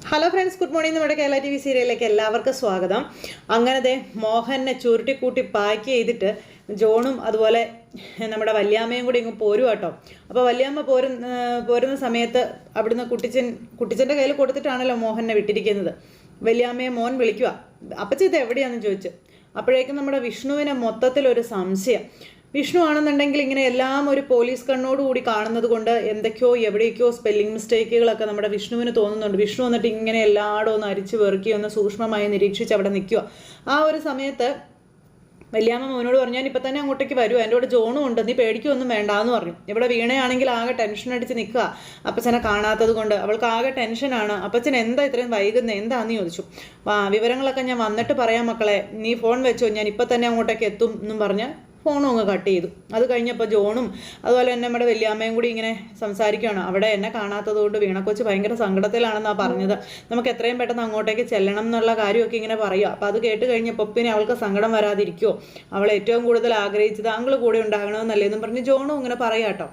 Hello friends, good morning. നമ്മുടെ Kerala T V സീരിയലിലേക്ക് എല്ലാവർക്കും സ്വാഗതം. അങ്ങനത്തെ മോഹനെ ചുരുട്ടിക്കൂട്ടി പാക്ക് ചെയ്തിട്ട് ജോണും അതുപോലെ നമ്മുടെ വല്യാമ്മയും കൂടി ഇങ്ങ് പോരും കേട്ടോ. അപ്പോൾ വല്യാമ്മ പോരുന്ന സമയത്ത് അവിടുന്ന് കുട്ടിച്ചൻ്റെ കയ്യിൽ കൊടുത്തിട്ടാണല്ലോ മോഹനെ വിട്ടിരിക്കുന്നത്. വല്യാമ്മയെ മോൻ വിളിക്കുക, അപ്പച്ചി ഇത് എവിടെയാണെന്ന് ചോദിച്ചു. അപ്പോഴേക്കും നമ്മുടെ വിഷ്ണുവിനെ മൊത്തത്തിലൊരു സംശയം. വിഷ്ണു ആണെന്നുണ്ടെങ്കിൽ ഇങ്ങനെ എല്ലാം ഒരു പോലീസ് കണ്ണോടുകൂടി കാണുന്നത് കൊണ്ട് എന്തൊക്കെയോ എവിടേക്കോ സ്പെല്ലിംഗ് മിസ്റ്റേക്കുകളൊക്കെ നമ്മുടെ വിഷ്ണുവിന് തോന്നുന്നുണ്ട്. വിഷ്ണു വന്നിട്ട് ഇങ്ങനെ എല്ലായിടും ഒന്ന് അരിച്ചു വെറുക്കി ഒന്ന് സൂക്ഷ്മമായി നിരീക്ഷിച്ച് അവിടെ നിൽക്കുക. ആ ഒരു സമയത്ത് വല്യാമ്മ മോനോട് പറഞ്ഞു, ഞാൻ ഇപ്പം തന്നെ അങ്ങോട്ടേക്ക് വരുമോ, എൻ്റെ കൂടെ ജോണും ഉണ്ട്, നീ പേടിക്കൊന്നും വേണ്ടാന്ന് പറഞ്ഞു. ഇവിടെ വീണയാണെങ്കിൽ ആകെ ടെൻഷൻ അടിച്ച് നിൽക്കുക, അപ്പച്ചനെ കാണാത്തത് കൊണ്ട് അവൾക്ക് ആകെ ടെൻഷനാണ്. അപ്പച്ചൻ എന്താ ഇത്രയും വൈകുന്നത്, എന്താന്ന് ചോദിച്ചു. വിവരങ്ങളൊക്കെ ഞാൻ വന്നിട്ട് പറയാം മക്കളെ, നീ ഫോൺ വെച്ചോ, ഞാൻ ഇപ്പം തന്നെ അങ്ങോട്ടേക്ക് എത്തും എന്നും പറഞ്ഞ് ഫോണും അങ്ങ് കട്ട് ചെയ്തു. അത് കഴിഞ്ഞപ്പോൾ ജോണും അതുപോലെ തന്നെ നമ്മുടെ വല്യാമ്മയും കൂടി ഇങ്ങനെ സംസാരിക്കുകയാണ്. അവിടെ എന്നെ കാണാത്തത് കൊണ്ട് വീണക്കൊച്ച് ഭയങ്കര സങ്കടത്തിലാണെന്നാണ് പറഞ്ഞത്, നമുക്ക് എത്രയും പെട്ടെന്ന് അങ്ങോട്ടേക്ക് ചെല്ലണം എന്നുള്ള കാര്യമൊക്കെ ഇങ്ങനെ പറയുക. അപ്പോൾ അത് കേട്ട് കഴിഞ്ഞപ്പോൾ പിന്നെ അവൾക്ക് സങ്കടം വരാതിരിക്കുമോ, അവൾ ഏറ്റവും കൂടുതൽ ആഗ്രഹിച്ചത് അങ്കിൾ കൂടെ ഉണ്ടാകണമെന്നല്ലേ എന്നും പറഞ്ഞ് ജോണും ഇങ്ങനെ പറയാം കേട്ടോ.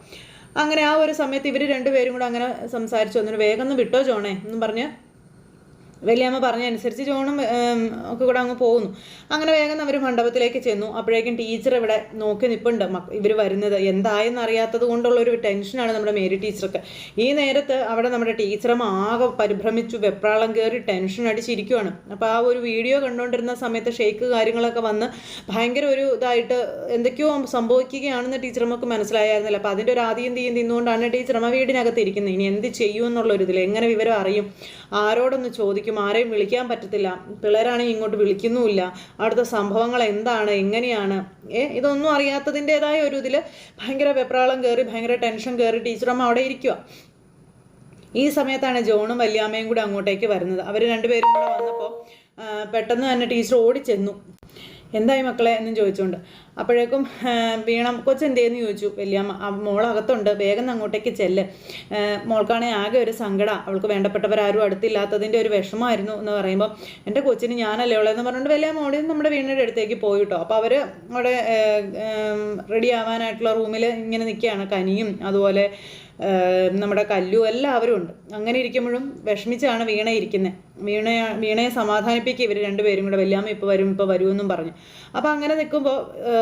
അങ്ങനെ ആ ഒരു സമയത്ത് ഇവർ രണ്ടുപേരും കൂടെ അങ്ങനെ സംസാരിച്ചു വന്നിട്ട് വേഗം ഒന്ന് വിട്ടോ ജോണേ എന്നും പറഞ്ഞ് വല്യാമ്മ പറഞ്ഞനുസരിച്ച് ജോണും ഒക്കെ കൂടെ അങ്ങ് പോകുന്നു. അങ്ങനെ വേഗം അവർ മണ്ഡപത്തിലേക്ക് ചെന്നു. അപ്പോഴേക്കും ടീച്ചർ ഇവിടെ നോക്കി നിൽപ്പുണ്ട്. ഇവർ വരുന്നത് എന്തായെന്ന് അറിയാത്തത് കൊണ്ടുള്ളൊരു ടെൻഷനാണ് നമ്മുടെ മേരി ടീച്ചർക്ക്. ഈ നേരത്ത് അവിടെ നമ്മുടെ ടീച്ചറും ആകെ പരിഭ്രമിച്ചു, വെപ്രാളം കയറി ടെൻഷൻ അടിച്ചിരിക്കുവാണ്. അപ്പോൾ ആ ഒരു വീഡിയോ കണ്ടുകൊണ്ടിരുന്ന സമയത്ത് ഷെയ്ക്ക് കാര്യങ്ങളൊക്കെ വന്ന് ഭയങ്കര ഒരു ഇതായിട്ട് എന്തൊക്കെയോ സംഭവിക്കുകയാണെന്ന് ടീച്ചറമ്മക്ക് മനസ്സിലായിരുന്നില്ല. അപ്പോൾ അതിൻ്റെ ഒരു ആദ്യം തീയും തിന്നുകൊണ്ടാണ് ടീച്ചറമ്മ വീടിനകത്ത് ഇരിക്കുന്നത്. ഇനി എന്ത് ചെയ്യുമെന്നുള്ളൊരിതിൽ എങ്ങനെ വിവരം അറിയും, ആരോടൊന്ന് ചോദിക്കും, ആരെയും വിളിക്കാൻ പറ്റത്തില്ല, പിള്ളേരാണെങ്കിൽ ഇങ്ങോട്ട് വിളിക്കുന്നുമില്ല, അവിടുത്തെ സംഭവങ്ങൾ എന്താണ് എങ്ങനെയാണ് ഇതൊന്നും അറിയാത്തതിൻ്റെതായ ഒരു ഇതിൽ ഭയങ്കര വെപ്രാളം കയറി ഭയങ്കര ടെൻഷൻ കയറി ടീച്ചറമ്മ അവിടെ ഇരിക്കുക. ഈ സമയത്താണ് ജോണും വല്യാമ്മയും കൂടെ അങ്ങോട്ടേക്ക് വരുന്നത്. അവർ രണ്ടുപേരും കൂടെ വന്നപ്പോൾ പെട്ടെന്ന് തന്നെ ടീച്ചർ ഓടിച്ചെന്നു. എന്തായി മക്കളെ എന്നും ചോദിച്ചുകൊണ്ട്. അപ്പോഴേക്കും വീണം കൊച്ചെന്തേന്ന് ചോദിച്ചു വല്യാമ്മ. മോളകത്തുണ്ട്, വേഗം അങ്ങോട്ടേക്ക് ചെല്ല്, മോൾക്കാണെങ്കിൽ ആകെ ഒരു സങ്കടം, അവൾക്ക് വേണ്ടപ്പെട്ടവരാരും അടുത്തില്ലാത്തതിൻ്റെ ഒരു വിഷമമായിരുന്നു എന്ന് പറയുമ്പോൾ എൻ്റെ കൊച്ചിന് ഞാനല്ലേ ഉള്ളതെന്ന് പറഞ്ഞുകൊണ്ട് വല്യാമ്മ ഓടി നമ്മുടെ വീടിൻ്റെ അടുത്തേക്ക് പോയിട്ടോ. അപ്പോൾ അവർ അവിടെ റെഡി ആവാനായിട്ടുള്ള റൂമിൽ ഇങ്ങനെ നിൽക്കുകയാണ്. കനിയും അതുപോലെ നമ്മുടെ കല്ലും എല്ലാവരും ഉണ്ട്. അങ്ങനെ ഇരിക്കുമ്പോഴും വിഷമിച്ചാണ് വീണ ഇരിക്കുന്നത്. വീണയെ സമാധാനിപ്പിക്കുക ഇവർ രണ്ടുപേരും കൂടെ. വല്യാമ്മ ഇപ്പോൾ വരുമെന്നും പറഞ്ഞു. അപ്പോൾ അങ്ങനെ നിൽക്കുമ്പോൾ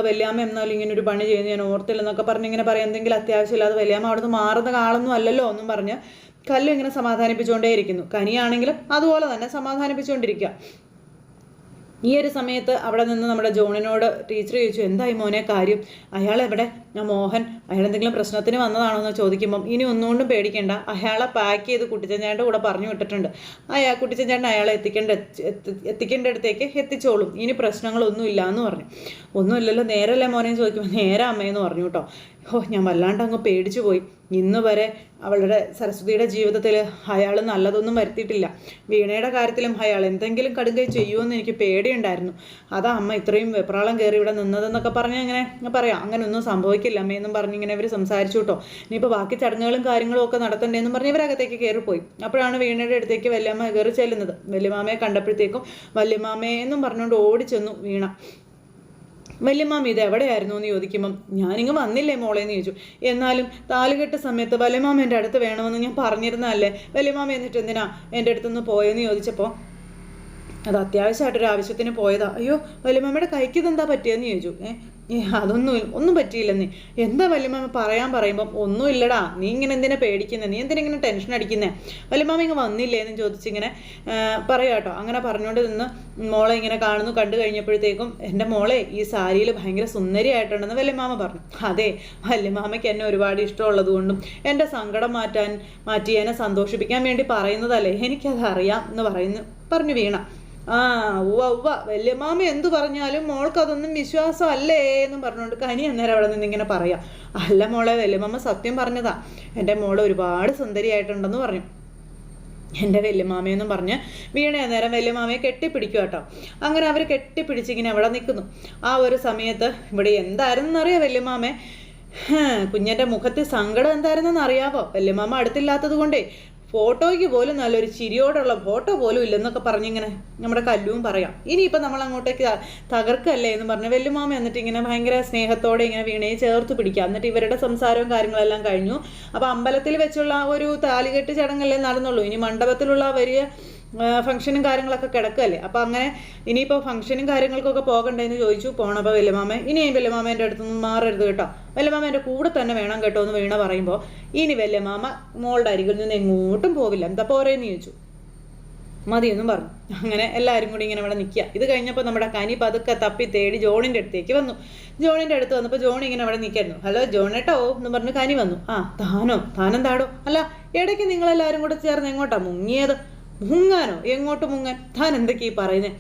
വല്യാമ്മ എന്നാലും ഇങ്ങനെ ഒരു പണി ചെയ്യുന്നു ഞാൻ ഓർത്തില്ലെന്നൊക്കെ പറഞ്ഞ് ഇങ്ങനെ പറയാം. എന്തെങ്കിലും അത്യാവശ്യമില്ലാതെ വല്യാമ്മ അവിടുന്ന് മാറുന്ന ആളൊന്നും അല്ലല്ലോ എന്നും പറഞ്ഞ് കല്ലും ഇങ്ങനെ സമാധാനിപ്പിച്ചുകൊണ്ടേ ഇരിക്കുന്നു. കനിയാണെങ്കിലും അതുപോലെ തന്നെ സമാധാനിപ്പിച്ചുകൊണ്ടിരിക്കുക. ഈ ഒരു സമയത്ത് അവിടെ നിന്ന് നമ്മുടെ ജോണിനോട് ടീച്ചർ ചോദിച്ചു, എന്തായി മോനെ കാര്യം, അയാളെവിടെ, ഞാൻ മോഹൻ, അയാൾ എന്തെങ്കിലും പ്രശ്നത്തിന് വന്നതാണോ എന്ന് ചോദിക്കുമ്പം ഇനി ഒന്നുകൊണ്ടും പേടിക്കേണ്ട, അയാളെ പാക്ക് ചെയ്ത് കുട്ടിച്ചേട്ടൻ്റെ കൂടെ പറഞ്ഞു വിട്ടിട്ടുണ്ട്, കുട്ടിച്ചേട്ടൻ അയാളെ എത്തിക്കേണ്ട അടുത്തേക്ക് എത്തിച്ചോളും, ഇനി പ്രശ്നങ്ങളൊന്നും ഇല്ല എന്ന് പറഞ്ഞു. ഒന്നുമില്ലല്ലോ, നേരല്ലേ മോനെ ചോദിക്കുമ്പോൾ നേരെ അമ്മയെന്ന് പറഞ്ഞു കേട്ടോ. ഞാൻ വല്ലാണ്ട് അങ്ങ് പേടിച്ചു പോയി. ഇന്ന് വരെ അവളുടെ സരസ്വതിയുടെ ജീവിതത്തിൽ അയാൾ നല്ലതൊന്നും വരുത്തിയിട്ടില്ല. വീണയുടെ കാര്യത്തിലും അയാൾ എന്തെങ്കിലും കടുകൈ ചെയ്യുമെന്ന് എനിക്ക് പേടിയുണ്ടായിരുന്നു. അതാ അമ്മ ഇത്രയും വെപ്രാളം കയറി ഇവിടെ നിന്നതെന്നൊക്കെ പറഞ്ഞ് അങ്ങനെ പറയാം. അങ്ങനെ ഒന്നും സംഭവിക്കില്ല അമ്മയെന്നും പറഞ്ഞ് ഇങ്ങനെ ഇവർ സംസാരിച്ചു കേട്ടോ. ഇനിയിപ്പോൾ ബാക്കി ചടങ്ങുകളും കാര്യങ്ങളും ഒക്കെ നടത്തണ്ടേന്നും പറഞ്ഞ് ഇവരകത്തേക്ക് കയറിപ്പോയി. അപ്പോഴാണ് വീണയുടെ അടുത്തേക്ക് വല്യമ്മ കയറി ചെല്ലുന്നത്. വല്യമാമയെ കണ്ടപ്പോഴത്തേക്കും വല്യമാമയെന്നും പറഞ്ഞുകൊണ്ട് ഓടിച്ചെന്നു വീണ. വല്യമാമ ഇത് എവിടെയായിരുന്നു എന്ന് ചോദിക്കുമ്പം ഞാനിങ്ങ് വന്നില്ലേ മോളെ എന്ന് ചോദിച്ചു. എന്നാലും താലുകെട്ട സമയത്ത് വല്യമാമ എൻ്റെ അടുത്ത് വേണമെന്ന് ഞാൻ പറഞ്ഞിരുന്നല്ലേ, വല്യമാമ എന്നിട്ട് എന്തിനാ എൻ്റെ അടുത്തുനിന്ന് പോയെന്ന് ചോദിച്ചപ്പോൾ അത് അത്യാവശ്യമായിട്ടൊരു ആവശ്യത്തിന് പോയതാ. അയ്യോ വല്യമാമയുടെ കൈക്ക് ഇതെന്താ പറ്റിയെന്ന് ചോദിച്ചു. ഒന്നും പറ്റിയില്ലെന്നേ. എന്താ വല്യമാമ പറയുമ്പം ഒന്നുമില്ലടാ, നീ ഇങ്ങനെ എന്തിനാ പേടിക്കുന്നത്, നീ എന്തിനാ ടെൻഷൻ അടിക്കുന്നത്, വല്യമാമ ഇങ്ങനെ വന്നില്ലേ എന്ന് ചോദിച്ചിങ്ങനെ പറയാം കേട്ടോ. അങ്ങനെ പറഞ്ഞുകൊണ്ട് നിന്ന് മോളെ ഇങ്ങനെ കണ്ടു കഴിഞ്ഞപ്പോഴത്തേക്കും എൻ്റെ മോളെ ഈ സാരിയിൽ ഭയങ്കര സുന്ദരിയായിട്ടുണ്ടെന്ന് വല്യമാമ പറഞ്ഞു. അതെ, വല്യമാമയ്ക്ക് എന്നെ ഒരുപാട് ഇഷ്ടമുള്ളത് കൊണ്ടും എൻ്റെ സങ്കടം മാറ്റി എന്നെ സന്തോഷിപ്പിക്കാൻ വേണ്ടി പറയുന്നതല്ലേ, എനിക്കത് അറിയാം എന്ന് പറഞ്ഞു വീണ. ഉവ്വ വല്യമാമ എന്തു പറഞ്ഞാലും മോൾക്കതൊന്നും വിശ്വാസമല്ലേ എന്നും പറഞ്ഞുകൊണ്ട് കനി അന്നേരം അവിടെ നിന്ന് ഇങ്ങനെ പറയാം. അല്ല മോളെ, വല്യമാമ സത്യം പറഞ്ഞതാ, എൻ്റെ മോള് ഒരുപാട് സുന്ദരിയായിട്ടുണ്ടെന്ന് പറഞ്ഞു എൻ്റെ വല്യമാമയെന്നും പറഞ്ഞ് വീണ അന്നേരം വല്യമാമയെ കെട്ടിപ്പിടിക്കുക കേട്ടോ. അങ്ങനെ അവർ കെട്ടിപ്പിടിച്ചിങ്ങനെ അവിടെ നിൽക്കുന്നു. ആ ഒരു സമയത്ത് ഇവിടെ എന്തായിരുന്നെന്നറിയാം വല്യമാമേ, കുഞ്ഞൻ്റെ മുഖത്തെ സങ്കടം എന്തായിരുന്നെന്ന് അറിയാവോ, വല്യമാമ അടുത്തില്ലാത്തത് കൊണ്ടേ ഫോട്ടോയ്ക്ക് പോലും നല്ലൊരു ചിരിയോടുള്ള ഫോട്ടോ പോലും ഇല്ലെന്നൊക്കെ പറഞ്ഞിങ്ങനെ നമ്മുടെ കല്ലുവും പറയാം. ഇനിയിപ്പോൾ നമ്മൾ അങ്ങോട്ടേക്ക് തകർക്കല്ലേ എന്ന് പറഞ്ഞ് വല്യമാമ എന്നിട്ട് ഇങ്ങനെ ഭയങ്കര സ്നേഹത്തോടെ ഇങ്ങനെ വീണയെ ചേർത്ത് പിടിക്കുക. എന്നിട്ട് ഇവരുടെ സംസാരവും കാര്യങ്ങളെല്ലാം കഴിഞ്ഞു. അപ്പോൾ അമ്പലത്തിൽ വെച്ചുള്ള ഒരു താലികെട്ട് ചടങ്ങല്ലേ നടന്നുള്ളൂ. ഇനി മണ്ഡപത്തിലുള്ള വലിയ ഫംഗ്ഷനും കാര്യങ്ങളൊക്കെ കിടക്കല്ലേ. അപ്പോൾ അങ്ങനെ ഇനിയിപ്പോൾ ഫംഗ്ഷനും കാര്യങ്ങൾക്കൊക്കെ പോകണ്ടേന്ന് ചോദിച്ചു. പോണപ്പോൾ വല്യമാമ ഇനിയും വല്യമാമേൻ്റെ അടുത്തൊന്നും മാറരുത് കേട്ടോ, വല്യമാമേൻ്റെ കൂടെ തന്നെ വേണം കേട്ടോ എന്ന് വീണ പറയുമ്പോൾ ഇനി വല്യമാമ മോളുടെ അരികിൽ നിന്ന് എങ്ങോട്ടും പോവില്ല, എന്താ പോരേന്ന് ചോദിച്ചു. മതിയെന്നും പറഞ്ഞു. അങ്ങനെ എല്ലാവരും കൂടി ഇങ്ങനെ ഇവിടെ നിൽക്കുക. ഇത് കഴിഞ്ഞപ്പോൾ നമ്മുടെ കനി പതുക്കെ തപ്പി തേടി ജോണിൻ്റെ അടുത്തേക്ക് വന്നു. ജോണിൻ്റെ അടുത്ത് വന്നപ്പോൾ ജോൺ ഇങ്ങനെ അവിടെ നിൽക്കായിരുന്നു. ഹലോ ജോണേട്ടോ എന്ന് പറഞ്ഞ് കനി വന്നു. ആ താനെന്താടോ? അല്ല ഇടയ്ക്ക് നിങ്ങളെല്ലാവരും കൂടെ ചേർന്ന് എങ്ങോട്ടാ മുങ്ങിയത്? മുങ്ങാനോ? എങ്ങോട്ട് മുങ്ങാൻ? താൻ എന്തൊക്കെയാ പറയുന്നേ?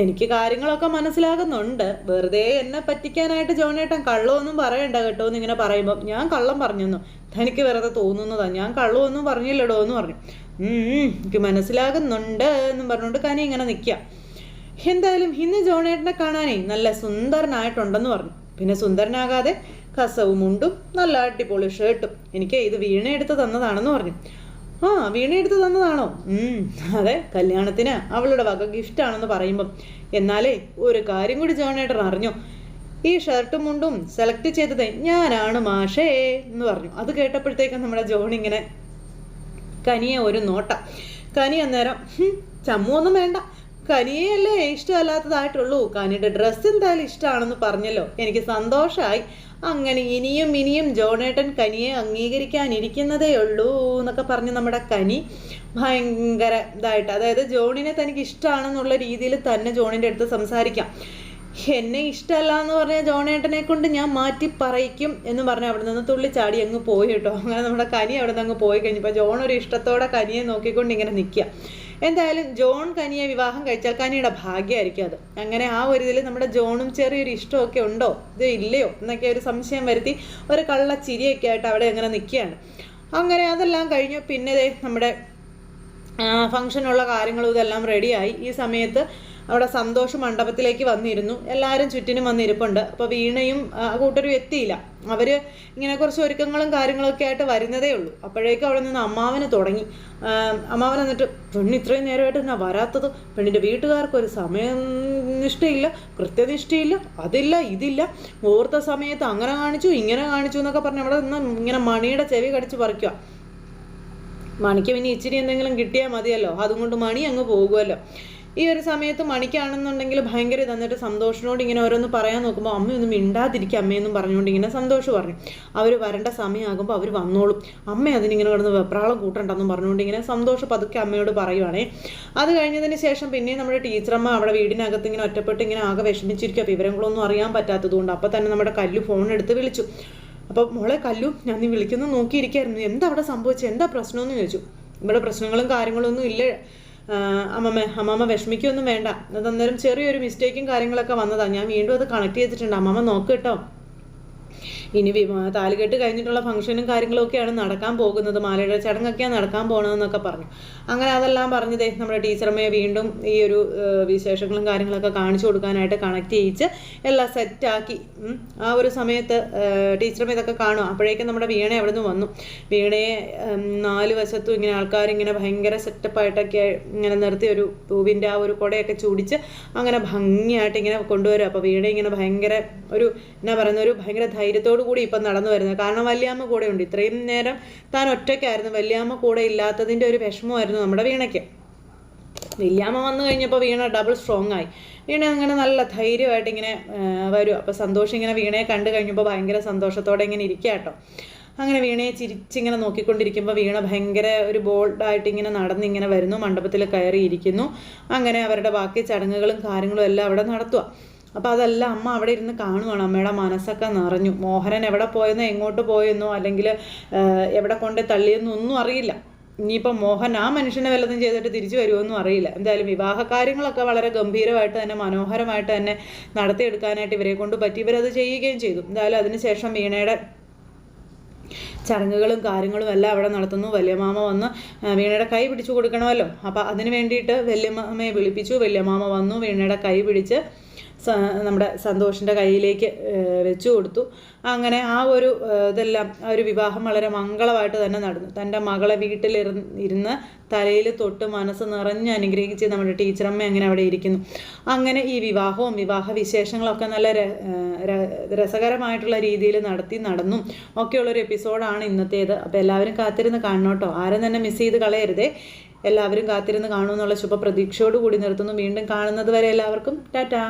എനിക്ക് കാര്യങ്ങളൊക്കെ മനസ്സിലാകുന്നുണ്ട്, വെറുതെ എന്നെ പറ്റിക്കാനായിട്ട് ജോണേട്ടൻ കള്ളമൊന്നും പറയണ്ട കേട്ടോ എന്ന് ഇങ്ങനെ പറയുമ്പോൾ ഞാൻ കള്ളം പറഞ്ഞെന്നു, തനിക്ക് വെറുതെ തോന്നുന്നതാ, ഞാൻ കള്ളമൊന്നും പറഞ്ഞില്ലടോ എന്ന് പറഞ്ഞു. എനിക്ക് മനസ്സിലാകുന്നുണ്ട് എന്നും പറഞ്ഞുകൊണ്ട് കനി ഇങ്ങനെ നിൽക്കുക. എന്തായാലും ഇന്ന് ജോണേട്ടനെ കാണാനേ നല്ല സുന്ദരനായിട്ടുണ്ടെന്ന് പറഞ്ഞു. പിന്നെ സുന്ദരനാകാതെ കസവും മുണ്ടും നല്ല അടിപൊളി ഷർട്ടും, എനിക്ക് ഇത് വീണ എടുത്ത് തന്നതാണെന്ന് പറഞ്ഞു. ആ വീണ എടുത്ത് തന്നതാണോ? അതെ, കല്യാണത്തിന് അവളുടെ വക ഗിഫ്റ്റാണെന്ന് പറയുമ്പം. എന്നാലേ ഒരു കാര്യം കൂടി ജോണേട്ടൻ അറിഞ്ഞോ, ഈ ഷർട്ടും മുണ്ടും സെലക്ട് ചെയ്തത് ഞാനാണ് മാഷേ എന്ന് പറഞ്ഞു. അത് കേട്ടപ്പോഴത്തേക്കും നമ്മുടെ ജോൺ ഇങ്ങനെ കനിയെ ഒരു നോട്ട. കനി അന്നേരം ചമ്മൊന്നും വേണ്ട, കനിയല്ലേ ഇഷ്ടമല്ലാത്തതായിട്ടുള്ളൂ, കനിയുടെ ഡ്രസ്സ് എന്തായാലും ഇഷ്ടമാണെന്ന് പറഞ്ഞല്ലോ, എനിക്ക് സന്തോഷമായി. അങ്ങനെ ഇനിയും ജോണേട്ടൻ കനിയെ അംഗീകരിക്കാനിരിക്കുന്നതേ ഉള്ളൂ എന്നൊക്കെ പറഞ്ഞ് നമ്മുടെ കനി ഭയങ്കര ഇതായിട്ട്, അതായത് ജോണിനെ തനിക്ക് ഇഷ്ടമാണെന്നുള്ള രീതിയിൽ തന്നെ ജോണിൻ്റെ അടുത്ത് സംസാരിക്കാം. എന്നെ ഇഷ്ടമല്ല എന്ന് പറഞ്ഞാൽ ജോണേട്ടനെ കൊണ്ട് ഞാൻ മാറ്റി പറയിക്കും എന്ന് പറഞ്ഞ് അവിടെ നിന്ന് തുള്ളിച്ചാടി അങ്ങ് പോയി കേട്ടോ. അങ്ങനെ നമ്മുടെ കനി അവിടെ നിന്ന് അങ്ങ് പോയി കഴിഞ്ഞപ്പോൾ ജോൺ ഒരു ഇഷ്ടത്തോടെ കനിയെ നോക്കിക്കൊണ്ട് ഇങ്ങനെ നിൽക്കുക. എന്തായാലും ജോൺ കനിയെ വിവാഹം കഴിച്ചാൽ കനിയുടെ ഭാഗ്യമായിരിക്കും അത്. അങ്ങനെ ആ ഒരു ഇതിൽ നമ്മുടെ ജോണും ചെറിയൊരു ഇഷ്ടമൊക്കെ ഉണ്ടോ ഇത് ഇല്ലയോ എന്നൊക്കെ ഒരു സംശയം വരുത്തി ഒരു കള്ള ചിരിയൊക്കെ ആയിട്ട് അവിടെ അങ്ങനെ നിൽക്കുകയാണ്. അങ്ങനെ അതെല്ലാം കഴിഞ്ഞു. പിന്നെ നമ്മുടെ ഫംഗ്ഷനുള്ള കാര്യങ്ങളും ഇതെല്ലാം റെഡിയായി. ഈ സമയത്ത് അവിടെ സന്തോഷ് മണ്ഡപത്തിലേക്ക് വന്നിരുന്നു. എല്ലാവരും ചുറ്റിനും വന്നിരിപ്പുണ്ട്. അപ്പോൾ വീണയും കൂട്ടരും എത്തിയില്ല. അവർ ഇങ്ങനെ കുറച്ച് ഒരുക്കങ്ങളും കാര്യങ്ങളൊക്കെ ആയിട്ട് വരുന്നതേ ഉള്ളൂ. അപ്പോഴേക്കും അവിടെ നിന്ന് അമ്മാവന് തുടങ്ങി. അമ്മാവൻ എന്നിട്ട് പെണ്ണ് ഇത്രയും നേരമായിട്ട് എന്നാ വരാത്തത്, പെണ്ണിൻ്റെ വീട്ടുകാർക്ക് ഒരു സമയം നിഷ്ഠയില്ല, കൃത്യനിഷ്ഠയില്ല, അതില്ല ഇതില്ല, മുഹൂർത്ത സമയത്ത് അങ്ങനെ കാണിച്ചു ഇങ്ങനെ കാണിച്ചു എന്നൊക്കെ പറഞ്ഞ് അവിടെ നിന്ന് ഇങ്ങനെ മണിയുടെ ചെവി കടിച്ച് പറിക്കുക. മണിക്ക് പിന്നെ ഇച്ചിരി എന്തെങ്കിലും കിട്ടിയാൽ മതിയല്ലോ, അതുകൊണ്ട് മണി അങ്ങ് പോകുമല്ലോ. ഈ ഒരു സമയത്ത് മണിക്കാണെന്നുണ്ടെങ്കിൽ ഭയങ്കര തന്നിട്ട് സന്തോഷിനോട് ഇങ്ങനെ ഓരോന്ന് പറയാൻ നോക്കുമ്പോൾ അമ്മയൊന്നും മിണ്ടാതിരിക്കുക അമ്മയെന്നും പറഞ്ഞുകൊണ്ട് ഇങ്ങനെ സന്തോഷം പറഞ്ഞു. അവർ വരേണ്ട സമയമാകുമ്പോൾ അവർ വന്നോളും, അമ്മ അതിനിങ്ങനെ കിടന്ന് വെപ്രാളം കൂട്ടണ്ടെന്നും പറഞ്ഞുകൊണ്ട് ഇങ്ങനെ സന്തോഷം പതുക്കെ അമ്മയോട് പറയുവാണേ. അത് കഴിഞ്ഞതിന് ശേഷം പിന്നെ നമ്മുടെ ടീച്ചറമ്മ അവിടെ വീടിനകത്ത് ഇങ്ങനെ ഒറ്റപ്പെട്ട് ഇങ്ങനെ ആകെ വിഷമിച്ചിരിക്കുക, വിവരങ്ങളൊന്നും അറിയാൻ പറ്റാത്തതുകൊണ്ട്. അപ്പോൾ തന്നെ നമ്മുടെ കല്ലു ഫോൺ എടുത്ത് വിളിച്ചു. അപ്പോൾ മോളെ കല്ലു, ഞാൻ നീ വിളിക്കുന്നു നോക്കിയിരിക്കായിരുന്നു, എന്താ അവിടെ സംഭവിച്ചത്, എന്താ പ്രശ്നമെന്ന് ചോദിച്ചു. ഇവിടെ പ്രശ്നങ്ങളും കാര്യങ്ങളൊന്നും ഇല്ല അമ്മമ്മ വിഷമിക്കൊന്നും വേണ്ട, അതന്നേരം ചെറിയൊരു മിസ്റ്റേക്കും കാര്യങ്ങളൊക്കെ വന്നതാണ്, ഞാൻ വീണ്ടും അത് കണക്ട് ചെയ്തിട്ടുണ്ട്, അമ്മമ്മ നോക്ക് കേട്ടോ. ഇനി താലികെട്ട് കഴിഞ്ഞിട്ടുള്ള ഫംഗ്ഷനും കാര്യങ്ങളും ഒക്കെയാണ് നടക്കാൻ പോകുന്നത്, മാലയുടെ ചടങ്ങൊക്കെയാണ് നടക്കാൻ പോകണമെന്നൊക്കെ പറഞ്ഞു. അങ്ങനെ അതെല്ലാം പറഞ്ഞതേ നമ്മുടെ ടീച്ചറമ്മയെ വീണ്ടും ഈ ഒരു വിശേഷങ്ങളും കാര്യങ്ങളൊക്കെ കാണിച്ചു കൊടുക്കാനായിട്ട് കണക്ട് ചെയ്യിച്ച് എല്ലാം സെറ്റാക്കി. ആ ഒരു സമയത്ത് ടീച്ചറമ്മ ഇതൊക്കെ കാണും. അപ്പോഴേക്കും നമ്മുടെ വീണ അവിടെ നിന്ന് വന്നു. വീണയെ 4 വശത്തും ഇങ്ങനെ ആൾക്കാരിങ്ങനെ ഭയങ്കര സെറ്റപ്പായിട്ടൊക്കെ ഇങ്ങനെ നിർത്തി ഒരു പൂവിൻ്റെ ആ ഒരു കുടയൊക്കെ ചൂടിച്ച് അങ്ങനെ ഭംഗിയായിട്ട് ഇങ്ങനെ കൊണ്ടുവരും. അപ്പോൾ വീണ ഇങ്ങനെ ഭയങ്കര ഒരു എന്നാ പറയുന്ന ഒരു ഭയങ്കര ധൈര്യത്തോടു കൂടി ഇപ്പം നടന്നു വരുന്നത്. കാരണം വല്യാമ്മ കൂടെ ഉണ്ട്. ഇത്രയും നേരം താൻ ഒറ്റയ്ക്കായിരുന്നു, വല്യാമ്മ കൂടെ ഇല്ലാത്തതിൻ്റെ ഒരു വിഷമമായിരുന്നു നമ്മുടെ വീണയ്ക്ക്. വല്യാമ്മ വന്നു കഴിഞ്ഞപ്പോൾ വീണ ഡബിൾ സ്ട്രോങ് ആയി. വീണ അങ്ങനെ നല്ല ധൈര്യമായിട്ട് ഇങ്ങനെ വരും. അപ്പോൾ സന്തോഷം ഇങ്ങനെ വീണയെ കണ്ടു കഴിഞ്ഞപ്പോൾ ഭയങ്കര സന്തോഷത്തോടെ ഇങ്ങനെ ഇരിക്കുക കേട്ടോ. അങ്ങനെ വീണയെ ചിരിച്ചിങ്ങനെ നോക്കിക്കൊണ്ടിരിക്കുമ്പോൾ വീണ ഭയങ്കര ഒരു ബോൾഡായിട്ട് ഇങ്ങനെ നടന്നിങ്ങനെ വരുന്നു, മണ്ഡപത്തിൽ കയറിയിരിക്കുന്നു. അങ്ങനെ അവരുടെ ബാക്കി ചടങ്ങുകളും കാര്യങ്ങളും എല്ലാം അവിടെ നടത്തുക. അപ്പോൾ അതെല്ലാം അമ്മ അവിടെ ഇരുന്ന് കാണുവാണ്. അമ്മയുടെ മനസ്സൊക്കെ നിറഞ്ഞു. മോഹനൻ എവിടെ പോയെന്നോ എങ്ങോട്ട് പോയെന്നോ അല്ലെങ്കിൽ എവിടെ കൊണ്ട് തള്ളിയെന്നോ ഒന്നും അറിയില്ല. ഇനിയിപ്പോൾ മോഹൻ ആ മനുഷ്യനെ വല്ലതും ചെയ്തിട്ട് തിരിച്ചു വരുമോന്നും അറിയില്ല. എന്തായാലും വിവാഹ കാര്യങ്ങളൊക്കെ വളരെ ഗംഭീരമായിട്ട് തന്നെ മനോഹരമായിട്ട് തന്നെ നടത്തിയെടുക്കാനായിട്ട് ഇവരെ കൊണ്ട് പറ്റി. ഇവരത് ചെയ്യുകയും ചെയ്തു. എന്തായാലും അതിനുശേഷം വീണയുടെ ചടങ്ങുകളും കാര്യങ്ങളും എല്ലാം അവിടെ നടത്തുന്നു. വല്യമാമ വന്ന് വീണയുടെ കൈ പിടിച്ചു കൊടുക്കണമല്ലോ. അപ്പോൾ അതിന് വേണ്ടിയിട്ട് വല്യമാമയെ വിളിപ്പിച്ചു. വല്യമാമ വന്നു വീണയുടെ കൈ പിടിച്ച് നമ്മുടെ സന്തോഷിൻ്റെ കയ്യിലേക്ക് വെച്ചു കൊടുത്തു. അങ്ങനെ ആ ഒരു ഇതെല്ലാം ആ ഒരു വിവാഹം വളരെ മംഗളമായിട്ട് തന്നെ നടന്നു. തൻ്റെ മകളെ വീട്ടിലിരുന്ന് തലയിൽ തൊട്ട് മനസ്സ് നിറഞ്ഞ് അനുഗ്രഹിച്ച് നമ്മുടെ ടീച്ചറമ്മ അങ്ങനെ അവിടെ ഇരിക്കുന്നു. അങ്ങനെ ഈ വിവാഹവും വിവാഹ വിശേഷങ്ങളൊക്കെ നല്ല രസകരമായിട്ടുള്ള രീതിയിൽ നടന്നു ഒക്കെയുള്ളൊരു എപ്പിസോഡാണ് ഇന്നത്തേത്. അപ്പോൾ എല്ലാവരും കാത്തിരുന്ന് കാണണം കേട്ടോ. ആരും തന്നെ മിസ് ചെയ്ത് കളയരുതേ. എല്ലാവരും കാത്തിരുന്ന് കാണുമെന്നുള്ള ശുഭപ്രതീക്ഷയോടുകൂടി നിർത്തുന്നു. വീണ്ടും കാണുന്നത് വരെ എല്ലാവർക്കും ടാറ്റാ.